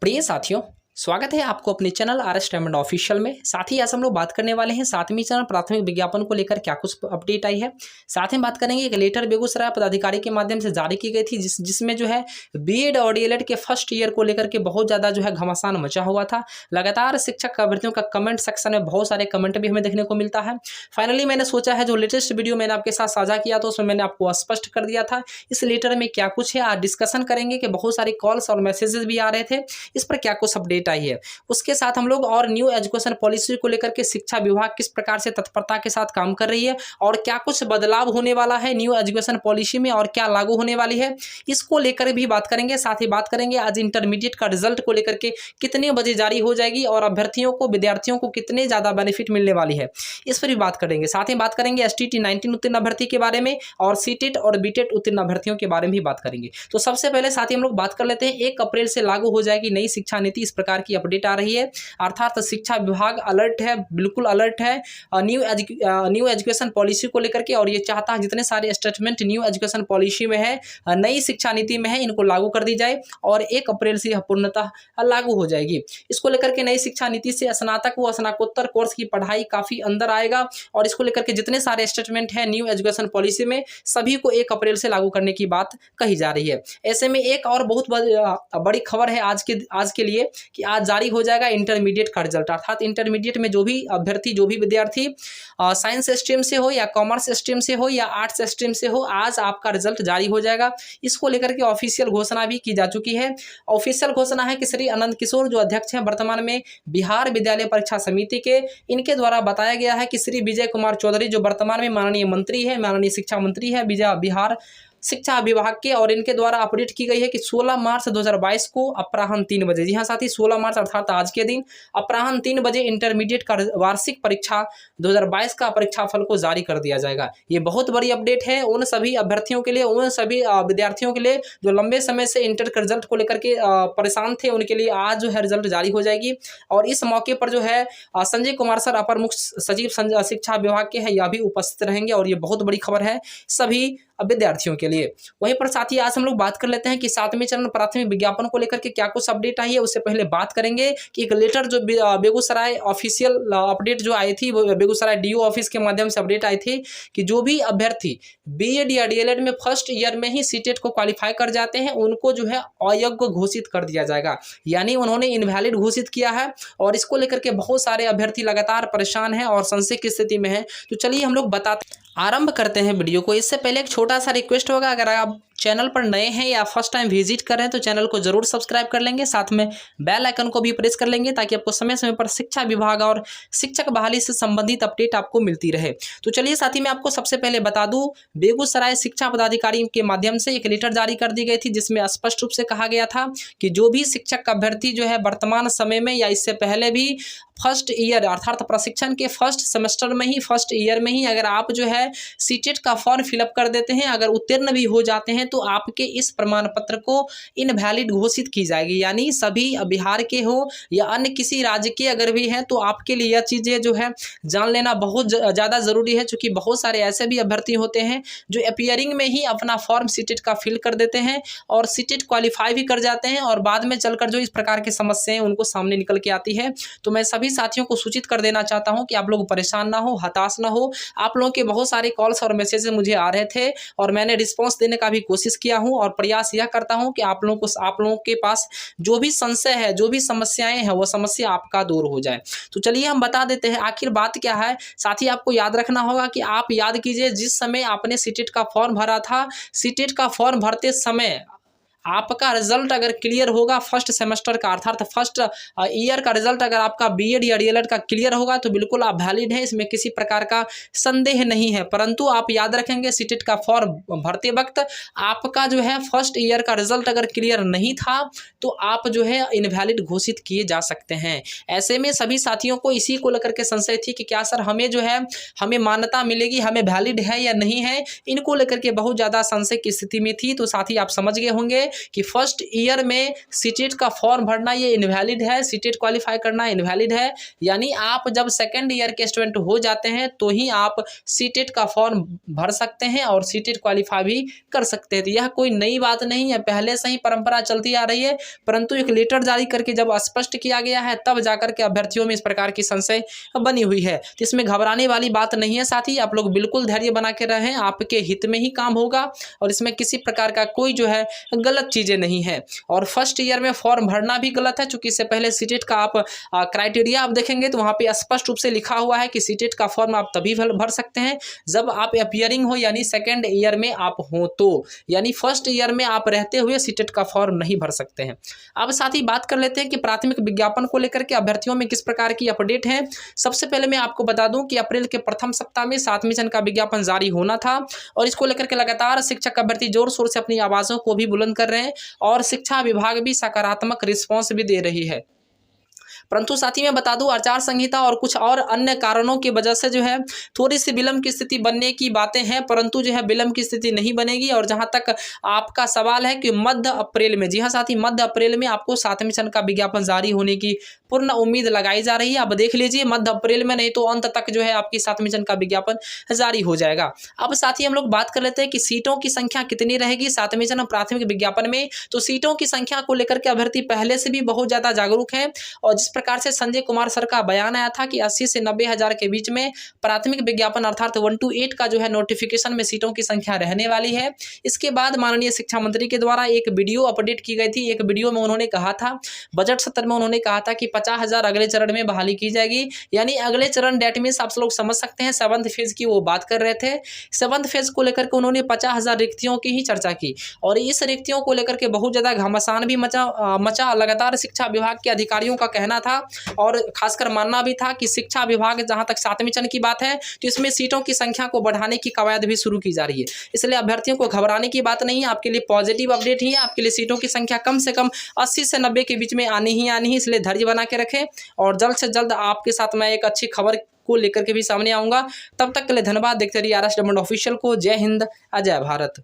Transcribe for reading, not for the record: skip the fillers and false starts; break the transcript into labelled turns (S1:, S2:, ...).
S1: प्रिय साथियों, स्वागत है आपको अपने चैनल आरएस डायमंड ऑफिशियल में। साथ ही आज हम लोग बात करने वाले हैं 7वीं चरण प्राथमिक विज्ञापन को लेकर क्या कुछ अपडेट आई है। साथ में बात करेंगे एक लेटर बेगूसराय पदाधिकारी के माध्यम से जारी की गई थी जिसमें जो है बीएड और डीएलएड के फर्स्ट ईयर को लेकर के बहुत ज़्यादा जो है घमासान मचा हुआ था। लगातार शिक्षक अभ्यर्थियों का कमेंट सेक्शन में बहुत सारे कमेंट भी हमें देखने को मिलता है। फाइनली मैंने सोचा है जो लेटेस्ट वीडियो मैंने आपके साथ साझा किया था उसमें मैंने आपको स्पष्ट कर दिया था इस लेटर में क्या कुछ है। आज डिस्कशन करेंगे कि बहुत सारी कॉल्स और मैसेजेस भी आ रहे थे, इस पर क्या कुछ अपडेट आई है। उसके साथ हम लोग और न्यू एजुकेशन पॉलिसी को लेकर के शिक्षा विभाग किस प्रकार से तत्परता के साथ काम कर रही है और क्या कुछ बदलाव होने वाला है न्यू एजुकेशन पॉलिसी में और क्या लागू होने वाली है, इसको लेकर भी बात करेंगे। साथ ही बात करेंगे आज इंटरमीडिएट का रिजल्ट को लेकर के कितने बजे जारी हो जाएगी और अभ्यर्थियों को विद्यार्थियों को कितने ज़्यादा बेनिफिट मिलने वाली है, इस पर भी बात करेंगे। साथ ही बात करेंगे एसटीटी 19 उत्तीर्ण अभ्यर्थी के बारे में और सीटेट और बीटेट उत्तीर्ण अभ्यर्थियों के बारे में भी बात करेंगे। तो सबसे पहले साथ ही हम लोग बात कर लेते हैं 1 अप्रैल से लागू हो जाएगी नई शिक्षा नीति, इस प्रकार की अपडेट आ रही है। अर्थात शिक्षा विभाग अलर्ट है, बिल्कुल अलर्ट है न्यू एजुकेशन पॉलिसी को लेकर के और ये चाहता है जितने सारे स्टेटमेंट न्यू एजुकेशन पॉलिसी में है, नई शिक्षा नीति में है, इनको लागू कर दी जाए और 1 अप्रैल से यह पूर्णतः लागू हो जाएगी। इसको लेकर के नई शिक्षा नीति से स्नातक व स्नातकोत्तर कोर्स की पढ़ाई काफी अंदर आएगा और इसको लेकर के जितने सारे स्टेटमेंट है न्यू एजुकेशन पॉलिसी में सभी को 1 अप्रैल से लागू करने की बात कही जा रही है। ऐसे में एक और बहुत बड़ी खबर है आज के लिए कि आज जारी हो जाएगा इंटरमीडिएट का रिजल्ट। अर्थात इंटरमीडिएट में जो भी अभ्यर्थी जो भी विद्यार्थी साइंस स्ट्रीम से हो या कॉमर्स स्ट्रीम से हो या आर्ट्स स्ट्रीम से हो, आज आपका रिजल्ट जारी हो जाएगा। इसको लेकर के ऑफिशियल घोषणा भी की जा चुकी है। ऑफिशियल घोषणा है कि श्री अनंत किशोर जो अध्यक्ष हैं वर्तमान में बिहार विद्यालय परीक्षा समिति के, इनके द्वारा बताया गया है कि श्री विजय कुमार चौधरी जो वर्तमान में माननीय मंत्री है, माननीय शिक्षा मंत्री है बिहार शिक्षा विभाग के, और इनके द्वारा अपडेट की गई है कि 16 मार्च 2022 को अपराह्न 3 बजे, जी हाँ साथी 16 मार्च अर्थात आज के दिन अपराह्न 3 बजे इंटरमीडिएट का वार्षिक परीक्षा 2022 का परीक्षा फल को जारी कर दिया जाएगा। ये बहुत बड़ी अपडेट है उन सभी अभ्यर्थियों के लिए, उन सभी विद्यार्थियों के लिए जो लंबे समय से इंटर के रिजल्ट को लेकर के परेशान थे, उनके लिए आज जो है रिजल्ट जारी हो जाएगी। और इस मौके पर जो है संजय कुमार सर अपर मुख्य सचिव शिक्षा विभाग के हैं, यह भी उपस्थित रहेंगे और ये बहुत बड़ी खबर है सभी विद्यार्थियों के लिए। वहीं पर साथ ही आज हम लोग बात कर लेते हैं कि 7वें चरण प्राथमिक विज्ञापन को लेकर के क्या कुछ अपडेट आई है। उससे पहले बात करेंगे कि एक लेटर जो बेगूसराय ऑफिशियल अपडेट जो आई थी, बेगूसराय डीओ ऑफिस के माध्यम से अपडेट आई थी कि जो भी अभ्यर्थी बीएड या डीएलएड में फर्स्ट ईयर में ही सीटेट को क्वालिफाई कर जाते हैं उनको जो है अयोग्य घोषित कर दिया जाएगा, यानी उन्होंने इनवैलिड घोषित किया है और इसको लेकर के बहुत सारे अभ्यर्थी लगातार परेशान हैं और संशय की स्थिति में है। तो चलिए हम लोग आरंभ करते हैं वीडियो को। इससे पहले एक छोटा सा रिक्वेस्ट होगा, अगर आप चैनल पर नए हैं या फर्स्ट टाइम विजिट कर रहे हैं तो चैनल को जरूर सब्सक्राइब कर लेंगे, साथ में बेल आइकन को भी प्रेस कर लेंगे ताकि आपको समय समय पर शिक्षा विभाग और शिक्षक बहाली से संबंधित अपडेट आपको मिलती रहे। तो चलिए साथी मैं आपको सबसे पहले बता दूं, बेगूसराय शिक्षा पदाधिकारी के माध्यम से एक लेटर जारी कर दी गई थी जिसमें स्पष्ट रूप से कहा गया था कि जो भी शिक्षक अभ्यर्थी जो है वर्तमान समय में या इससे पहले भी फर्स्ट ईयर अर्थात प्रशिक्षण के फर्स्ट सेमेस्टर में ही फर्स्ट ईयर में ही अगर आप जो है सीटेट का फॉर्म फिलअप कर देते हैं, अगर उत्तीर्ण भी हो जाते हैं तो आपके इस प्रमाण पत्र को इनवैलिड घोषित की जाएगी। यानी सभी बिहार के हो या अन्य किसी राज्य के अगर भी हैं तो आपके लिए यह चीज़ें जो है जान लेना बहुत ज़्यादा ज़रूरी है, क्योंकि बहुत सारे ऐसे भी अभ्यर्थी होते हैं जो अपीयरिंग में ही अपना फॉर्म सीटेट का फिल कर देते हैं और सीटेट क्वालिफाई भी कर जाते हैं और बाद में चलकर जो इस प्रकार की समस्याएं उनको सामने निकल के आती है। तो मैं सभी साथियों को सूचित कर देना चाहता हूं कि आप लोग परेशान ना हो, हताश ना हो। आप लोगों के बहुत सारे कॉल्स और मैसेजेस मुझे आ रहे थे और मैंने रिस्पांस देने का भी कोशिश किया हूं और प्रयास यह करता हूं कि आप लोगों के पास जो भी संशय है, जो भी समस्याएं हैं, वो समस्या आपका दूर हो जाए। तो चलिए हम बता देते हैं आखिर बात क्या है। साथ ही आपको याद रखना होगा कि आप याद कीजिए जिस समय आपने सीटेट का फॉर्म भरा था, सीटेट का फॉर्म भरते समय आपका रिजल्ट अगर क्लियर होगा फर्स्ट सेमेस्टर का अर्थात फर्स्ट ईयर का रिजल्ट अगर आपका बीएड या डीएलएड का क्लियर होगा तो बिल्कुल आप वैलिड है, इसमें किसी प्रकार का संदेह नहीं है। परंतु आप याद रखेंगे सीटेट का फॉर्म भरते वक्त आपका जो है फर्स्ट ईयर का रिजल्ट अगर क्लियर नहीं था तो आप जो है इनवैलिड घोषित किए जा सकते हैं। ऐसे में सभी साथियों को इसी को लेकर के संशय थी कि क्या सर हमें जो है हमें मान्यता मिलेगी, हमें वैलिड है या नहीं है, इनको लेकर के बहुत ज़्यादा संशय की स्थिति में थी। तो साथ ही आप समझ गए होंगे कि फर्स्ट ईयर में सीटेट का फॉर्म भरना ये इनवैलिड है, सीटेट क्वालिफाई करना इनवैलिड है। यानी आप जब सेकेंड ईयर के स्टूडेंट हो जाते हैं तो ही आप सीटेट का फॉर्म भर सकते हैं और सीटेट क्वालिफाई भी कर सकते हैं। तो यह कोई नई बात नहीं है, पहले से ही परंपरा चलती आ रही है, परंतु एक लेटर जारी करके जब स्पष्ट किया गया है तब जाकर के अभ्यर्थियों में इस प्रकार की संशय बनी हुई है। तो इसमें घबराने वाली बात नहीं है। साथ ही आप लोग बिल्कुल धैर्य बना के रहें, आपके हित में ही काम होगा और इसमें किसी प्रकार का कोई जो है गलत चीज़ें नहीं है। और फर्स्ट ईयर में फॉर्म भरना भी गलत है, चूंकि इससे पहले सीटेट का आप क्राइटेरिया आप देखेंगे तो वहाँ पे स्पष्ट रूप से लिखा हुआ है कि सीटेट का फॉर्म आप तभी भर सकते हैं जब आप अपीयरिंग हो, यानी सेकेंड ईयर में आप हो तो, यानी फर्स्ट ईयर में आप रहते हुए सीटेट का फॉर्म नहीं भर सकते हैं। अब साथ ही बात कर लेते हैं कि प्राथमिक विज्ञापन को लेकर के अभ्यर्थियों में किस प्रकार की अपडेट है। सबसे पहले मैं आपको बता दूं कि अप्रैल के प्रथम सप्ताह में 7वें चरण का विज्ञापन जारी होना था और इसको लेकर के लगातार शिक्षक अभ्यर्थी जोर शोर से अपनी आवाज़ों को भी बुलंद कर रहे हैं और शिक्षा विभाग भी सकारात्मक रिस्पॉन्स भी दे रही है। परंतु साथ ही मैं बता दूं आचार संहिता और कुछ और अन्य कारणों की वजह से जो है थोड़ी सी विलंब की स्थिति बनने की बातें हैं, परंतु जो है विलंब की स्थिति नहीं बनेगी। और जहां तक आपका सवाल है कि मध्य अप्रैल में, जी हाँ साथी, मध्य अप्रैल में आपको 7वें चरण का विज्ञापन जारी होने की पूर्ण उम्मीद लगाई जा रही है। अब देख लीजिए मध्य अप्रैल में, नहीं तो अंत तक जो है आपकी 7वें चरण का विज्ञापन जारी हो जाएगा। अब साथ ही हम लोग बात कर लेते हैं कि सीटों की संख्या कितनी रहेगी 7वें चरण प्राथमिक विज्ञापन में। तो सीटों की संख्या को लेकर के अभ्यर्थी पहले से भी बहुत ज्यादा जागरूक है और जिस प्रकार से संजय कुमार सर का बयान आया था कि 80 से 90 हज़ार के बीच में प्राथमिक विज्ञापन अर्थात 1 to 8 का जो है नोटिफिकेशन में सीटों की संख्या रहने वाली है। इसके बाद माननीय शिक्षा मंत्री के द्वारा एक वीडियो अपडेट की गई थी। एक वीडियो में उन्होंने कहा था, बजट सत्र में उन्होंने कहा था कि 50,000 अगले चरण में बहाली की जाएगी। यानी अगले चरण डेट मीन्स आप लोग समझ सकते हैं 7th फेज की वो बात कर रहे थे। 7th फेज को लेकर के उन्होंने 50,000 रिक्तियों की ही चर्चा की और इस रिक्तियों को लेकर के बहुत ज्यादा घमासान भी मचा। लगातार शिक्षा विभाग के अधिकारियों का कहना था और खासकर मानना भी था कि शिक्षा विभाग जहां तक 7वें चरण की बात है तो इसमें सीटों की संख्या को बढ़ाने की कवायद भी शुरू की जा रही है। इसलिए अभ्यर्थियों को घबराने की बात नहीं है, आपके लिए पॉजिटिव अपडेट ही है। आपके लिए सीटों की संख्या कम से कम 80 से 90 के बीच में आनी ही आनी है, इसलिए धैर्य बना के रखें और जल्द से जल्द आपके साथ मैं एक अच्छी खबर को लेकर के भी सामने आऊंगा। तब तक के लिए धन्यवाद। देखते रहिए RS Diamond ऑफिशियल को। जय हिंद, अजय भारत।